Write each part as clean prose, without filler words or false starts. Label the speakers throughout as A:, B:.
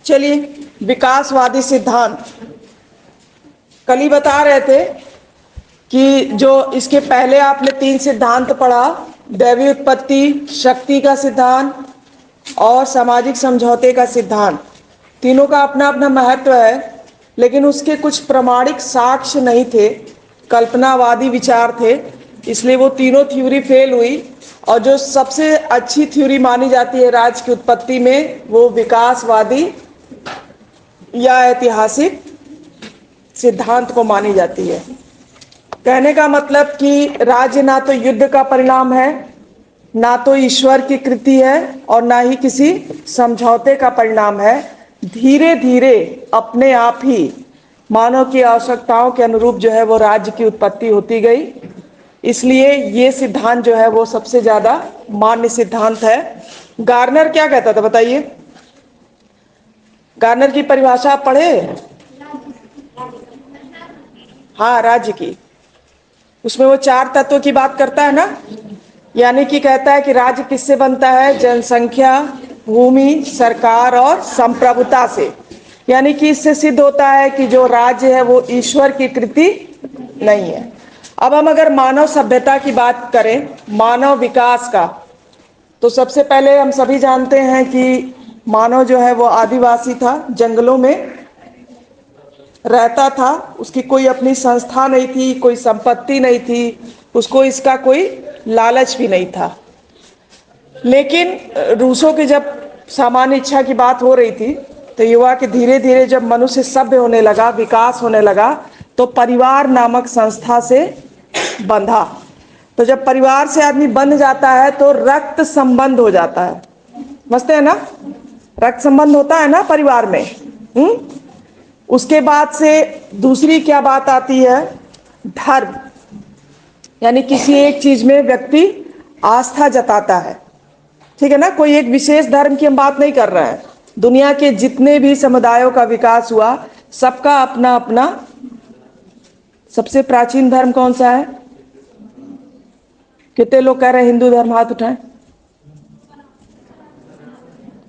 A: चलिए, विकासवादी सिद्धांत कल ही बता रहे थे कि जो इसके पहले आपने 3 सिद्धांत पढ़ा, दैवीय उत्पत्ति, शक्ति का सिद्धांत और सामाजिक समझौते का सिद्धांत। तीनों का अपना अपना महत्व है, लेकिन उसके कुछ प्रमाणिक साक्ष्य नहीं थे, कल्पनावादी विचार थे, इसलिए वो तीनों थ्योरी फेल हुई। और जो सबसे अच्छी थ्योरी मानी जाती है राज्य की उत्पत्ति में, वो विकासवादी या ऐतिहासिक सिद्धांत को मानी जाती है। कहने का मतलब कि राज्य ना तो युद्ध का परिणाम है, ना तो ईश्वर की कृति है, और ना ही किसी समझौते का परिणाम है। धीरे धीरे अपने आप ही मानव की आवश्यकताओं के अनुरूप जो है वो राज्य की उत्पत्ति होती गई। इसलिए ये सिद्धांत जो है वो सबसे ज्यादा मान्य सिद्धांत है। गार्नर क्या कहता था बताइए? गार्नर की परिभाषा आप पढ़े? हाँ, राज्य की। उसमें वो 4 तत्वों की बात करता है ना, यानी कि कहता है कि राज्य किससे बनता है? जनसंख्या, भूमि, सरकार और संप्रभुता से। यानी कि इससे सिद्ध होता है कि जो राज्य है वो ईश्वर की कृति नहीं है। अब हम अगर मानव सभ्यता की बात करें, मानव विकास का, तो सबसे पहले हम सभी जानते हैं कि मानव जो है वो आदिवासी था, जंगलों में रहता था, उसकी कोई अपनी संस्था नहीं थी, कोई संपत्ति नहीं थी, उसको इसका कोई लालच भी नहीं था। लेकिन रूसों की जब सामान्य इच्छा की बात हो रही थी, तो युवा कि धीरे धीरे जब मनुष्य सभ्य होने लगा, विकास होने लगा, तो परिवार नामक संस्था से बंधा। तो जब परिवार से आदमी बंध जाता है तो रक्त संबंध हो जाता है। समझते हैं ना? रक्त संबंध होता है ना परिवार में। उसके बाद से दूसरी क्या बात आती है? धर्म। यानी किसी एक चीज में व्यक्ति आस्था जताता है। ठीक है ना? कोई एक विशेष धर्म की हम बात नहीं कर रहे हैं। दुनिया के जितने भी समुदायों का विकास हुआ, सबका अपना अपना सबसे प्राचीन धर्म कौन सा है? कितने लोग कह रहे हैं हिंदू धर्म? हाथ उठाएं।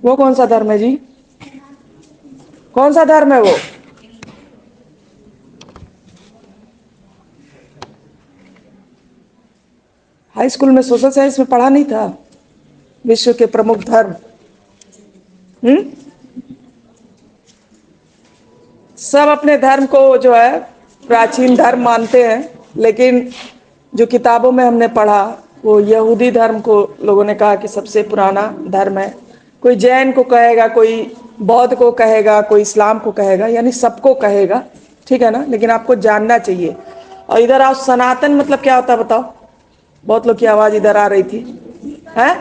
A: वो कौन सा धर्म है जी? कौन सा धर्म है वो? हाई स्कूल में सोशल साइंस में पढ़ा नहीं था? विश्व के प्रमुख धर्म। सब अपने धर्म को जो है प्राचीन धर्म मानते हैं, लेकिन जो किताबों में हमने पढ़ा वो यहूदी धर्म को लोगों ने कहा कि सबसे पुराना धर्म है। कोई जैन को कहेगा, कोई बौद्ध को कहेगा, कोई इस्लाम को कहेगा, यानी सबको कहेगा। ठीक है ना? लेकिन आपको जानना चाहिए। और इधर आओ, सनातन मतलब क्या होता है बताओ? बहुत लोग की आवाज इधर आ रही थी। है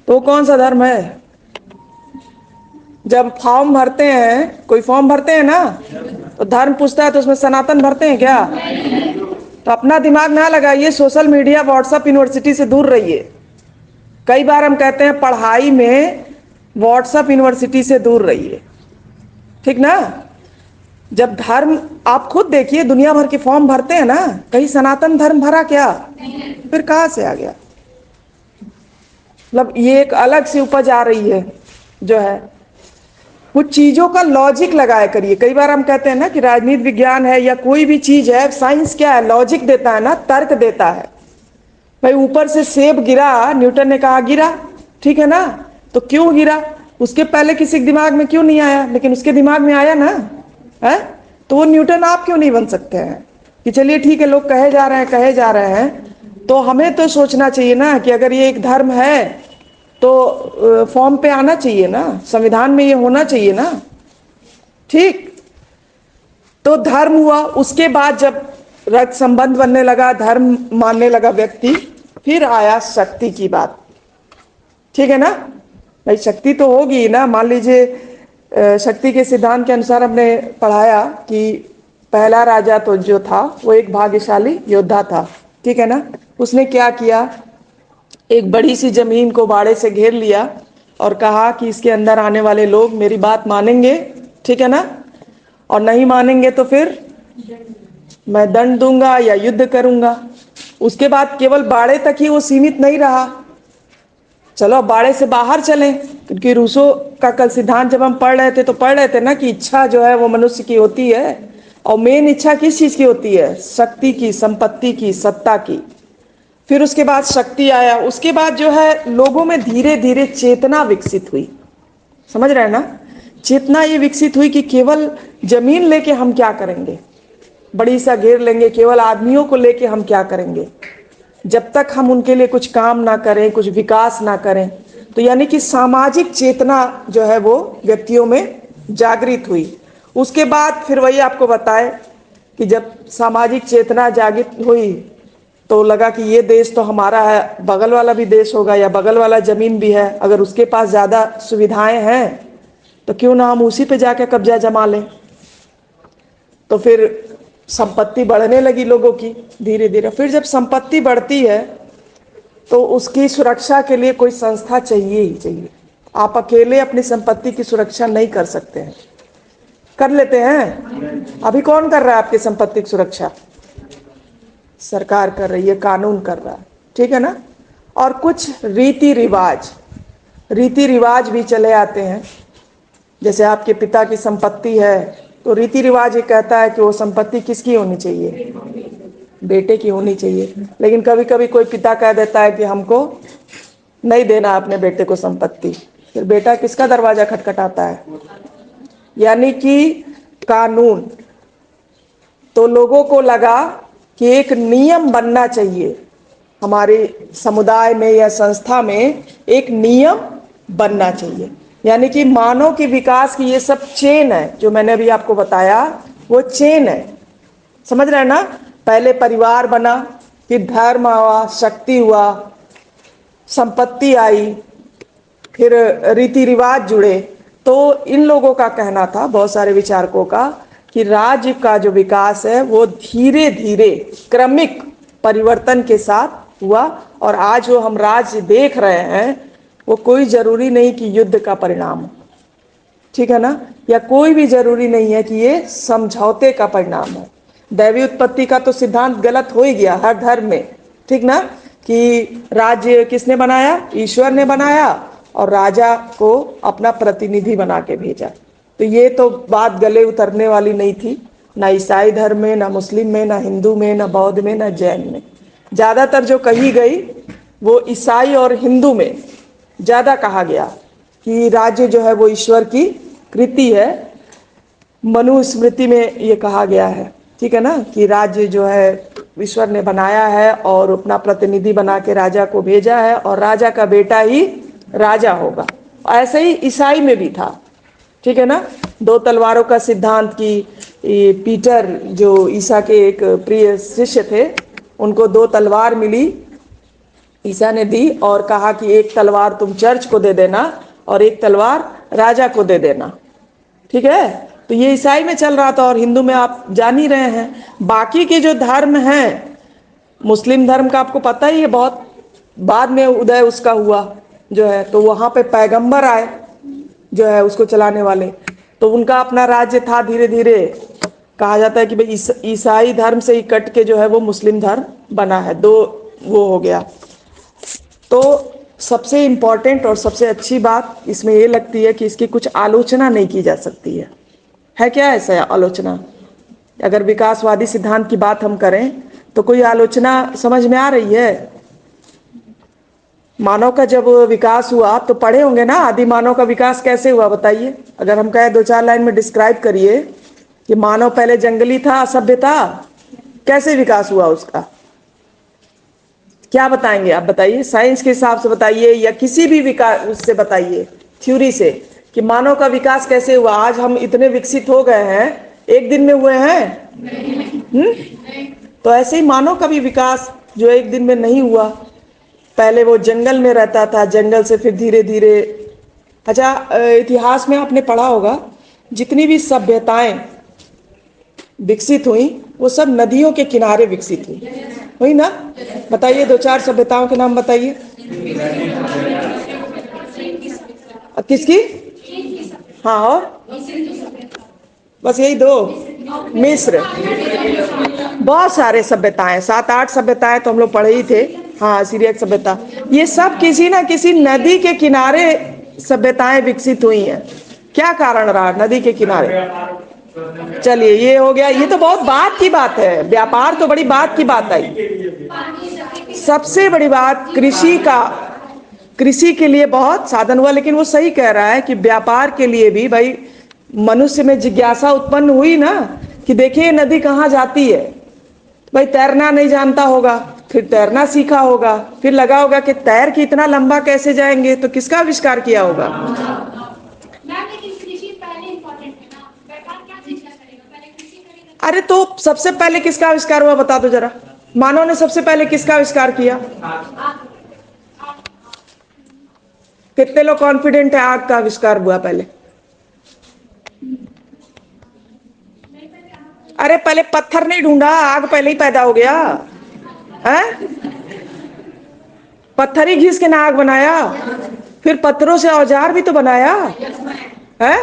A: तो कौन सा धर्म है? जब फॉर्म भरते हैं, कोई फॉर्म भरते हैं ना, तो धर्म पूछता है, तो उसमें सनातन भरते हैं क्या? तो अपना दिमाग ना लगाइए, सोशल मीडिया, व्हाट्सएप, यूनिवर्सिटी से दूर रहिए। कई बार हम कहते हैं पढ़ाई में व्हाट्सएप, यूनिवर्सिटी से दूर रहिए। ठीक ना? जब धर्म, आप खुद देखिए, दुनिया भर के फॉर्म भरते हैं ना, कहीं सनातन धर्म भरा क्या? फिर कहां से आ गया? मतलब ये एक अलग सी उपज आ रही है जो है। कुछ चीजों का लॉजिक लगाया करिए। कई बार हम कहते हैं ना कि राजनीति विज्ञान है या कोई भी चीज है, साइंस क्या है? लॉजिक देता है ना, तर्क देता है। भाई ऊपर से सेब गिरा, न्यूटन ने कहा गिरा, ठीक है ना? तो क्यों गिरा? उसके पहले किसी के दिमाग में क्यों नहीं आया? लेकिन उसके दिमाग में आया ना, है? तो वो न्यूटन आप क्यों नहीं बन सकते हैं? कि चलिए ठीक है, लोग कहे जा रहे हैं, कहे जा रहे हैं, तो हमें तो सोचना चाहिए ना कि अगर ये एक धर्म है तो फॉर्म पे आना चाहिए ना, संविधान में ये होना चाहिए ना। ठीक? तो धर्म हुआ। उसके बाद जब रक्त संबंध बनने लगा, धर्म मानने लगा व्यक्ति, फिर आया शक्ति की बात। ठीक है ना? भाई शक्ति तो होगी ना। मान लीजिए शक्ति के सिद्धांत के अनुसार हमने पढ़ाया कि पहला राजा तो जो था वो एक भाग्यशाली योद्धा था। ठीक है ना? उसने क्या किया? एक बड़ी सी जमीन को बाड़े से घेर लिया और कहा कि इसके अंदर आने वाले लोग मेरी बात मानेंगे, ठीक है ना, और नहीं मानेंगे तो फिर मैं दंड दूंगा या युद्ध करूंगा। उसके बाद केवल बाड़े तक ही वो सीमित नहीं रहा, चलो बाड़े से बाहर चलें, क्योंकि रूसों का कल सिद्धांत जब हम पढ़ रहे थे तो पढ़ रहे थे ना कि इच्छा जो है वो मनुष्य की होती है, और मेन इच्छा किस चीज की होती है? शक्ति की, संपत्ति की, सत्ता की। फिर उसके बाद शक्ति आया, उसके बाद जो है लोगों में धीरे धीरे चेतना विकसित हुई। समझ रहे हैं ना? चेतना ये विकसित हुई कि केवल जमीन लेके हम क्या करेंगे, बड़ी सा घेर लेंगे, केवल आदमियों को लेके हम क्या करेंगे, जब तक हम उनके लिए कुछ काम ना करें, कुछ विकास ना करें। तो यानी कि सामाजिक चेतना जो है वो व्यक्तियों में जागृत हुई। उसके बाद फिर वही आपको बताए कि जब सामाजिक चेतना जागृत हुई तो लगा कि ये देश तो हमारा है, बगल वाला भी देश होगा, या बगल वाला जमीन भी है, अगर उसके पास ज्यादा सुविधाएं हैं तो क्यों ना हम उसी पे जाके कब्जा जमा लें। तो फिर संपत्ति बढ़ने लगी लोगों की धीरे धीरे। फिर जब संपत्ति बढ़ती है तो उसकी सुरक्षा के लिए कोई संस्था चाहिए ही चाहिए। आप अकेले अपनी संपत्ति की सुरक्षा नहीं कर सकते हैं। कर लेते हैं? अभी कौन कर रहा है आपकी संपत्ति की सुरक्षा? सरकार कर रही है, कानून कर रहा है, ठीक है ना। और कुछ रीति रिवाज भी चले आते हैं। जैसे आपके पिता की संपत्ति है तो रीति रिवाज ये कहता है कि वो संपत्ति किसकी होनी चाहिए? बेटे की होनी चाहिए। लेकिन कभी कभी कोई पिता कह देता है कि हमको नहीं देना अपने बेटे को संपत्ति, फिर बेटा किसका दरवाजा खटखटाता है? यानी कि कानून। तो लोगों को लगा कि एक नियम बनना चाहिए, हमारे समुदाय में या संस्था में एक नियम बनना चाहिए। यानी कि मानव के विकास की ये सब चेन है जो मैंने अभी आपको बताया, वो चेन है। समझ रहे हैं ना? पहले परिवार बना, फिर धर्म हुआ, शक्ति हुआ, संपत्ति आई, फिर रीति रिवाज जुड़े। तो इन लोगों का कहना था, बहुत सारे विचारकों का, कि राज्य का जो विकास है वो धीरे धीरे क्रमिक परिवर्तन के साथ हुआ। और आज जो हम राज्य देख रहे हैं वो कोई जरूरी नहीं कि युद्ध का परिणाम हो, ठीक है ना, या कोई भी जरूरी नहीं है कि ये समझौते का परिणाम हो। दैवी उत्पत्ति का तो सिद्धांत गलत हो ही गया हर धर्म में, ठीक ना, कि राज्य किसने बनाया? ईश्वर ने बनाया, और राजा को अपना प्रतिनिधि बना के भेजा। तो ये तो बात गले उतरने वाली नहीं थी, ना ईसाई धर्म में, ना मुस्लिम में, ना हिंदू में, ना बौद्ध में, ना जैन में। ज्यादातर जो कही गई वो ईसाई और हिंदू में ज्यादा कहा गया कि राज्य जो है वो ईश्वर की कृति है। मनुस्मृति में ये कहा गया है, ठीक है ना, कि राज्य जो है ईश्वर ने बनाया है और अपना प्रतिनिधि बना के राजा को भेजा है, और राजा का बेटा ही राजा होगा। ऐसे ही ईसाई में भी था, ठीक है ना। दो तलवारों का सिद्धांत की पीटर जो ईसा के एक प्रिय शिष्य थे, उनको दो तलवार मिली, ईसा ने दी और कहा कि एक तलवार तुम चर्च को दे देना और एक तलवार राजा को दे देना, ठीक है। तो ये ईसाई में चल रहा था, और हिंदू में आप जान ही रहे हैं। बाकी के जो धर्म हैं, मुस्लिम धर्म का आपको पता ही है, बहुत बाद में उदय उसका हुआ जो है, तो वहां पे पैगंबर आए जो है उसको चलाने वाले, तो उनका अपना राज्य था। धीरे धीरे कहा जाता है कि भाई ईसाई धर्म से ही कट के जो है वो मुस्लिम धर्म बना है, दो वो हो गया। तो सबसे इम्पोर्टेंट और सबसे अच्छी बात इसमें ये लगती है कि इसकी कुछ आलोचना नहीं की जा सकती है क्या ऐसा आलोचना? अगर विकासवादी सिद्धांत की बात हम करें तो कोई आलोचना समझ में आ रही है? मानव का जब विकास हुआ आप तो पढ़े होंगे ना, आदि मानव का विकास कैसे हुआ बताइए। अगर हम कहें दो चार लाइन में डिस्क्राइब करिए कि मानव पहले जंगली था, असभ्य था, कैसे विकास हुआ उसका, क्या बताएंगे आप? बताइए, साइंस के हिसाब से बताइए या किसी भी विकास उससे बताइए, थ्योरी से, कि मानव का विकास कैसे हुआ। आज हम इतने विकसित हो गए हैं, एक दिन में हुए हैं? तो ऐसे ही मानव का भी विकास जो एक दिन में नहीं हुआ। पहले वो जंगल में रहता था, जंगल से फिर धीरे धीरे, अच्छा इतिहास में आपने पढ़ा होगा जितनी भी सभ्यताएं विकसित हुई वो सब नदियों के किनारे विकसित हुई ना। बताइए दो चार सभ्यताओं के नाम बताइए। किसकी? हाँ, और बस यही दो? मिस्र, बहुत सारे सभ्यताएं, 7-8 सभ्यताएं तो हम लोग पढ़े ही थे। हाँ, सीरिया की सभ्यता, ये सब किसी ना किसी नदी के किनारे सभ्यताएं विकसित हुई हैं। क्या कारण रहा नदी के किनारे? चलिए ये हो गया, ये तो बहुत बात की बात है, व्यापार तो बड़ी बात की बात आई। सबसे बड़ी बात कृषि का, कृषि के लिए बहुत साधन हुआ, लेकिन वो सही कह रहा है कि व्यापार के लिए भी भाई मनुष्य में जिज्ञासा उत्पन्न हुई ना, कि देखिए नदी कहाँ जाती है। भाई तैरना नहीं जानता होगा, फिर तैरना सीखा होगा, फिर लगा होगा कि तैर के इतना लंबा कैसे जाएंगे, तो किसका आविष्कार किया होगा? अरे तो सबसे पहले किसका आविष्कार हुआ बता दो जरा, मानव ने सबसे पहले किसका आविष्कार किया? कितने लोग कॉन्फिडेंट है आग का आविष्कार हुआ पहले? अरे पहले पत्थर नहीं ढूंढा, आग पहले ही पैदा हो गया है? पत्थर ही घिस के ना आग बनाया, फिर पत्थरों से औजार भी तो बनाया है,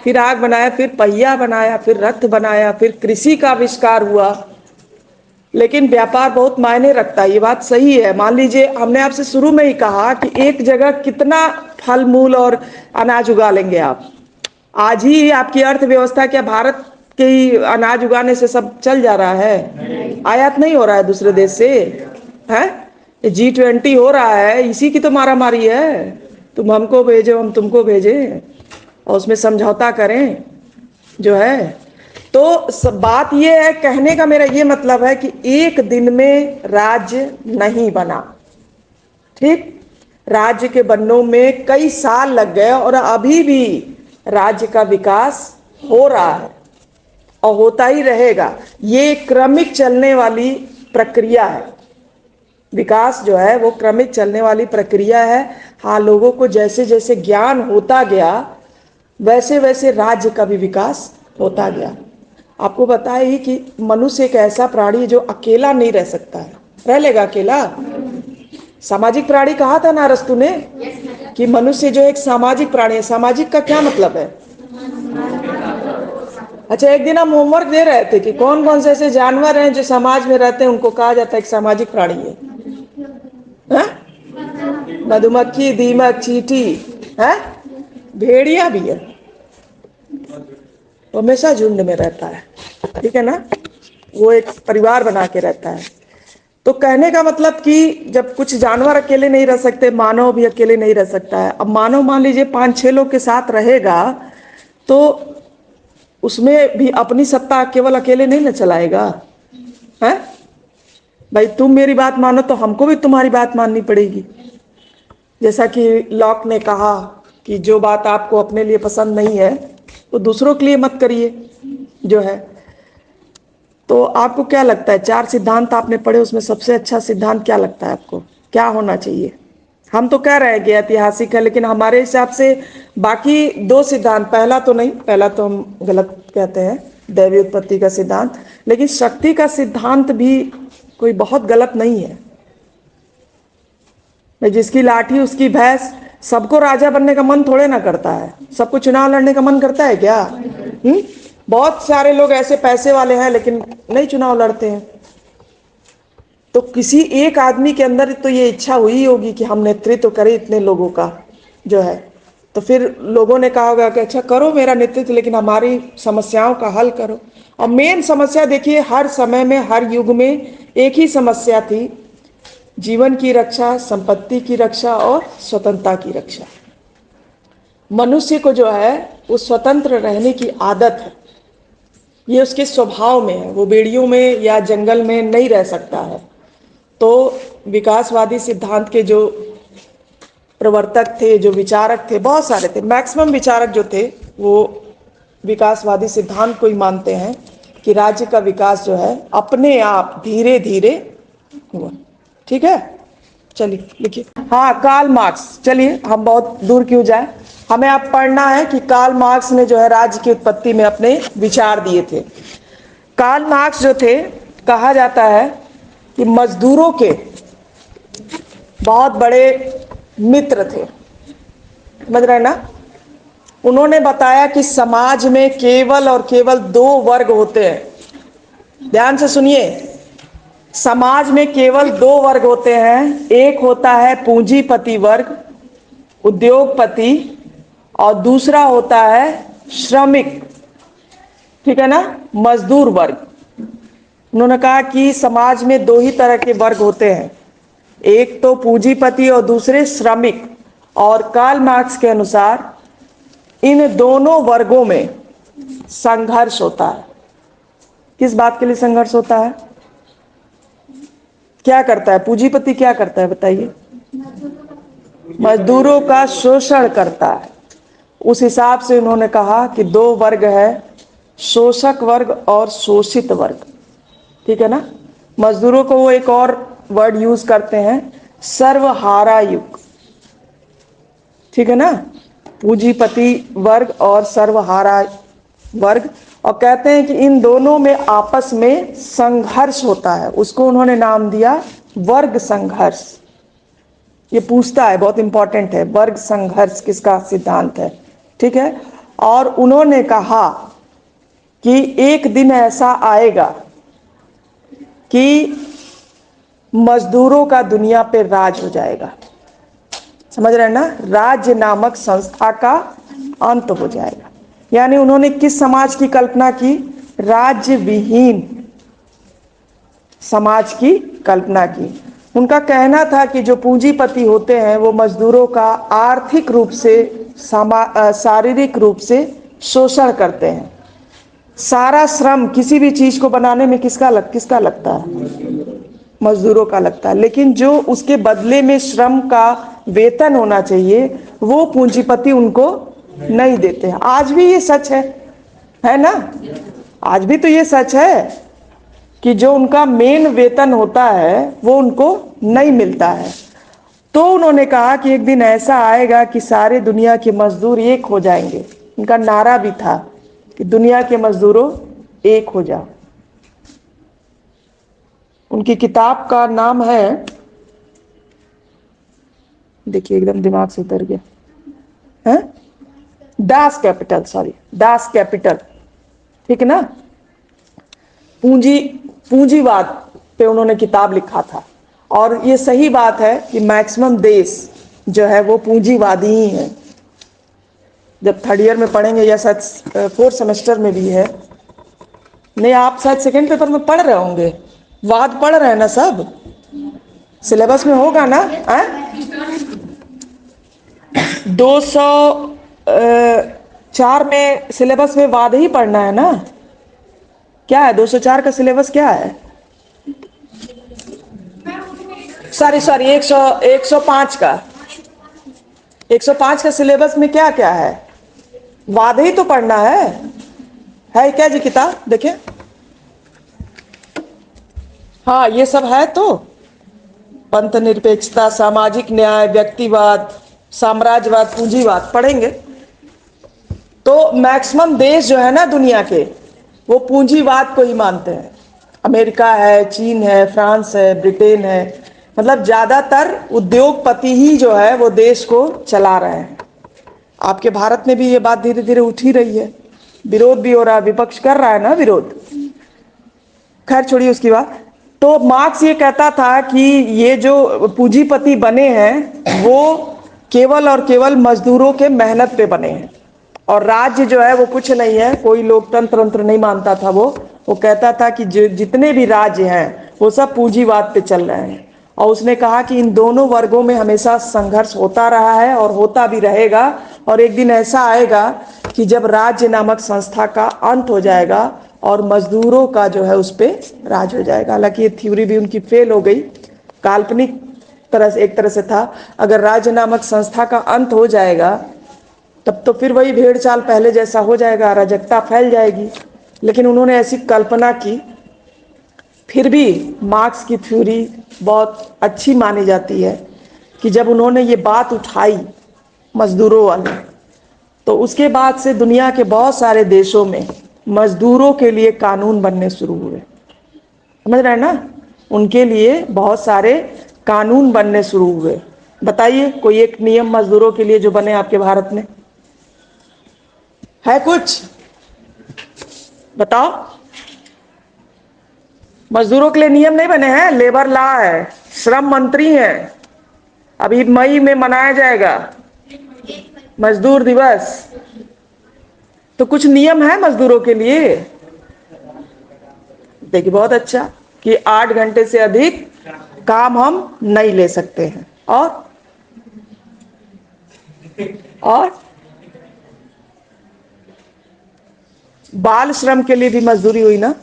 A: फिर आग बनाया, फिर पहिया बनाया, फिर रथ बनाया, फिर कृषि का आविष्कार हुआ। लेकिन व्यापार बहुत मायने रखता है, ये बात सही है। मान लीजिए हमने आपसे शुरू में ही कहा कि एक जगह कितना फल मूल और अनाज उगा लेंगे आप। आज ही आपकी अर्थव्यवस्था क्या भारत के ही अनाज उगाने से सब चल जा रहा है? आयात नहीं हो रहा है दूसरे देश से है? G20 हो रहा है, इसी की तो मारा मारी है। तुम हमको भेजो, हम तुमको भेजे, और उसमें समझौता करें जो है। तो बात ये है, कहने का मेरा ये मतलब है कि एक दिन में राज्य नहीं बना, ठीक? राज्य के बनने में कई साल लग गए, और अभी भी राज्य का विकास हो रहा है और होता ही रहेगा। ये क्रमिक चलने वाली प्रक्रिया है, विकास जो है वो क्रमिक चलने वाली प्रक्रिया है। हाँ, लोगों को जैसे जैसे ज्ञान होता गया वैसे वैसे राज्य का भी विकास होता गया। आपको बताया ही कि मनुष्य एक ऐसा प्राणी है जो अकेला नहीं रह सकता है। रह लेगा अकेला? सामाजिक प्राणी कहा था ना अरस्तु ने कि मनुष्य जो एक सामाजिक प्राणी है। सामाजिक का क्या मतलब है? अच्छा, एक दिन हम होमवर्क दे रहे थे कि कौन कौन से ऐसे जानवर हैं जो समाज में रहते हैं, उनको कहा जाता है एक सामाजिक प्राणी है। मधुमक्खी, दीमक, चींटी है, भेड़िया भी है, वो हमेशा झुंड में रहता है, ठीक है ना? वो एक परिवार बना के रहता है। तो कहने का मतलब कि जब कुछ जानवर अकेले नहीं रह सकते, मानव भी अकेले नहीं रह सकता है। अब मानव मान लीजिए 5-6 लोग के साथ रहेगा तो उसमें भी अपनी सत्ता केवल अकेले नहीं ना चलाएगा है? भाई तुम मेरी बात मानो तो हमको भी तुम्हारी बात माननी पड़ेगी। जैसा कि लॉक ने कहा कि जो बात आपको अपने लिए पसंद नहीं है वो दूसरों के लिए मत करिए जो है। तो आपको क्या लगता है, 4 सिद्धांत आपने पढ़े, उसमें सबसे अच्छा सिद्धांत क्या लगता है आपको, क्या होना चाहिए? हम तो कह रहे हैं कि ऐतिहासिक है, लेकिन हमारे हिसाब से बाकी 2 सिद्धांत, पहला तो नहीं, पहला तो हम गलत कहते हैं, दैवीय उत्पत्ति का सिद्धांत, लेकिन शक्ति का सिद्धांत भी कोई बहुत गलत नहीं है। जिसकी लाठी उसकी भैंस, सबको राजा बनने का मन थोड़े ना करता है, सबको चुनाव लड़ने का मन करता है क्या? बहुत सारे लोग ऐसे पैसे वाले हैं लेकिन नहीं चुनाव लड़ते हैं। तो किसी एक आदमी के अंदर तो ये इच्छा हुई होगी कि हम नेतृत्व करें इतने लोगों का जो है। तो फिर लोगों ने कहा होगा कि अच्छा करो मेरा नेतृत्व, लेकिन हमारी समस्याओं का हल करो। और मेन समस्या देखिए, हर समय में हर युग में एक ही समस्या थी, जीवन की रक्षा, संपत्ति की रक्षा और स्वतंत्रता की रक्षा। मनुष्य को जो है वो स्वतंत्र रहने की आदत है, ये उसके स्वभाव में है, वो बेड़ियों में या जंगल में नहीं रह सकता है। तो विकासवादी सिद्धांत के जो प्रवर्तक थे, जो विचारक थे, बहुत सारे थे, मैक्सिमम विचारक जो थे वो विकासवादी सिद्धांत को ही मानते हैं कि राज्य का विकास जो है अपने आप धीरे धीरे हुआ। ठीक है, चलिए लिखिए। हाँ, कार्ल मार्क्स। चलिए हम बहुत दूर क्यों जाए, हमें अब पढ़ना है कि कार्ल मार्क्स ने जो है राज्य की उत्पत्ति में अपने विचार दिए थे। कार्ल मार्क्स जो थे, कहा जाता है कि मजदूरों के बहुत बड़े मित्र थे, समझ रहे हैं ना? उन्होंने बताया कि समाज में केवल और केवल 2 वर्ग होते हैं। ध्यान से सुनिए, समाज में केवल 2 वर्ग होते हैं। एक होता है पूंजीपति वर्ग उद्योगपति और दूसरा होता है श्रमिक, ठीक है ना, मजदूर वर्ग। उन्होंने कहा कि समाज में दो ही तरह के वर्ग होते हैं, एक तो पूंजीपति और दूसरे श्रमिक। और कार्ल मार्क्स के अनुसार इन दोनों वर्गों में संघर्ष होता है। किस बात के लिए संघर्ष होता है? क्या करता है पूंजीपति, क्या करता है बताइए? मजदूरों का शोषण करता है। उस हिसाब से उन्होंने कहा कि दो वर्ग है, शोषक वर्ग और शोषित वर्ग, ठीक है ना। मजदूरों को वो एक और वर्ड यूज करते हैं, सर्वहारा युग, ठीक है ना, पूंजीपति वर्ग और सर्वहारा वर्ग। और कहते हैं कि इन दोनों में आपस में संघर्ष होता है, उसको उन्होंने नाम दिया वर्ग संघर्ष। ये पूछता है, बहुत इंपॉर्टेंट है, वर्ग संघर्ष किसका सिद्धांत है, ठीक है। और उन्होंने कहा कि एक दिन ऐसा आएगा कि मजदूरों का दुनिया पे राज हो जाएगा। समझ रहे हैं ना, राज्य नामक संस्था का अंत हो जाएगा। यानी उन्होंने किस समाज की कल्पना की? राज्य विहीन समाज की कल्पना की। उनका कहना था कि जो पूंजीपति होते हैं वो मजदूरों का आर्थिक रूप से, शारीरिक रूप से शोषण करते हैं। सारा श्रम किसी भी चीज को बनाने में किसका लगता है? मजदूरों का लगता है। लेकिन जो उसके बदले में श्रम का वेतन होना चाहिए वो पूंजीपति उनको नहीं देते हैं। आज भी ये सच है ना, आज भी तो ये सच है कि जो उनका मेन वेतन होता है वो उनको नहीं मिलता है। तो उन्होंने कहा कि एक दिन ऐसा आएगा कि सारे दुनिया के मजदूर एक हो जाएंगे। उनका नारा भी था कि दुनिया के मजदूरों एक हो जाओ। उनकी किताब का नाम है, देखिए एकदम दिमाग से उतर गया है, Das Kapital, sorry Das Kapital, ठीक है ना। पूंजीवाद पे उन्होंने किताब लिखा था। और ये सही बात है कि मैक्सिमम देश जो है वो पूंजीवादी ही है। जब थर्ड ईयर में पढ़ेंगे या शायद फोर्थ सेमेस्टर में भी है, नहीं आप शायद सेकेंड पेपर में पढ़ रहे होंगे, वाद पढ़ रहे हैं ना, सब सिलेबस में होगा ना। 204 में सिलेबस में वाद ही पढ़ना है ना। क्या है 204 का सिलेबस, क्या है? सॉरी 105 का 105 का सिलेबस में क्या क्या है? वाद ही तो पढ़ना है क्या जी किताब? देखिए, हाँ ये सब है। तो पंथ निरपेक्षता, सामाजिक न्याय, व्यक्तिवाद, साम्राज्यवाद, पूंजीवाद पढ़ेंगे। तो मैक्सिमम देश जो है ना दुनिया के, वो पूंजीवाद को ही मानते हैं। अमेरिका है, चीन है, फ्रांस है, ब्रिटेन है, मतलब ज्यादातर उद्योगपति ही जो है वो देश को चला रहे हैं। आपके भारत में भी ये बात धीरे धीरे उठ ही रही है, विरोध भी हो रहा है, विपक्ष कर रहा है ना विरोध। खैर छोड़िए उसकी बात। तो मार्क्स ये कहता था कि ये जो पूंजीपति बने हैं वो केवल और केवल मजदूरों के मेहनत पे बने हैं, और राज्य जो है वो कुछ नहीं है, कोई लोकतंत्र तंत्र नहीं मानता था वो कहता था कि जितने भी राज्य हैं वो सब पूंजीवाद पे चल रहे हैं। और उसने कहा कि इन दोनों वर्गों में हमेशा संघर्ष होता रहा है और होता भी रहेगा, और एक दिन ऐसा आएगा कि जब राज्य नामक संस्था का अंत हो जाएगा और मजदूरों का जो है उस पर राज हो जाएगा। हालांकि ये थ्योरी भी उनकी फेल हो गई, काल्पनिक तरह से, एक तरह से था। अगर राज्य नामक संस्था का अंत हो जाएगा तब तो फिर वही भेड़ चाल पहले जैसा हो जाएगा, अराजकता फैल जाएगी। लेकिन उन्होंने ऐसी कल्पना की। फिर भी मार्क्स की थ्योरी बहुत अच्छी मानी जाती है कि जब उन्होंने ये बात उठाई मजदूरों वाली, तो उसके बाद से दुनिया के बहुत सारे देशों में मजदूरों के लिए कानून बनने शुरू हुए। समझ रहे हैं ना, उनके लिए बहुत सारे कानून बनने शुरू हुए। बताइए कोई एक नियम मजदूरों के लिए जो बने आपके भारत में है? कुछ बताओ। मजदूरों के लिए नियम नहीं बने हैं, लेबर लॉ है, श्रम मंत्री है, अभी मई में मनाया जाएगा मजदूर दिवस, तो कुछ नियम है मजदूरों के लिए। देखिए बहुत अच्छा कि 8 घंटे से अधिक काम हम नहीं ले सकते हैं। और बाल श्रम के लिए भी मजदूरी हुई ना,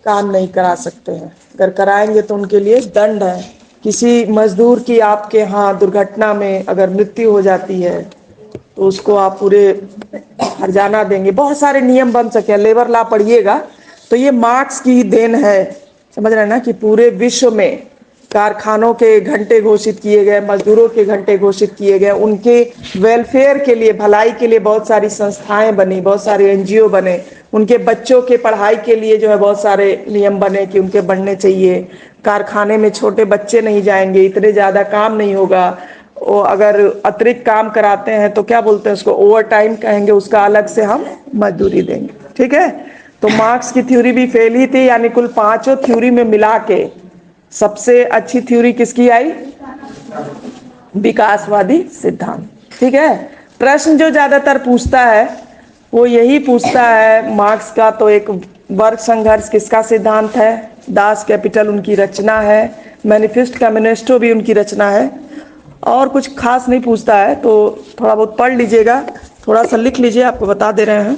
A: काम नहीं करा सकते हैं, अगर कराएंगे तो उनके लिए दंड है। किसी मजदूर की आपके यहाँ दुर्घटना में अगर मृत्यु हो जाती है तो उसको आप पूरे हर्जाना देंगे। बहुत सारे नियम बन सके हैं, लेबर लॉ पढ़िएगा। तो ये मार्क्स की देन है, समझ रहे हैं ना, कि पूरे विश्व में कारखानों के घंटे घोषित किए गए, मजदूरों के घंटे घोषित किए गए, उनके वेलफेयर के लिए, भलाई के लिए बहुत सारी संस्थाएं बनी, बहुत सारे एनजीओ बने, उनके बच्चों के पढ़ाई के लिए जो है बहुत सारे नियम बने कि उनके बनने चाहिए। कारखाने में छोटे बच्चे नहीं जाएंगे, इतने ज़्यादा काम नहीं होगा। वो अगर अतिरिक्त काम कराते हैं तो क्या बोलते हैं उसको, ओवर टाइम कहेंगे, उसका अलग से हम मजदूरी देंगे। ठीक है, तो मार्क्स की थ्योरी भी फेल ही थी, यानी कुल पांचों थ्योरी में मिला के सबसे अच्छी थ्योरी किसकी आई? विकासवादी सिद्धांत। ठीक है, प्रश्न जो ज्यादातर पूछता है वो यही पूछता है मार्क्स का, तो एक वर्ग संघर्ष किसका सिद्धांत है? दास कैपिटल उनकी रचना है, मैनिफेस्ट कम्युनिस्टो भी उनकी रचना है, और कुछ खास नहीं पूछता है। तो थोड़ा बहुत पढ़ लीजिएगा, थोड़ा सा लिख लीजिए, आपको बता दे रहे हैं।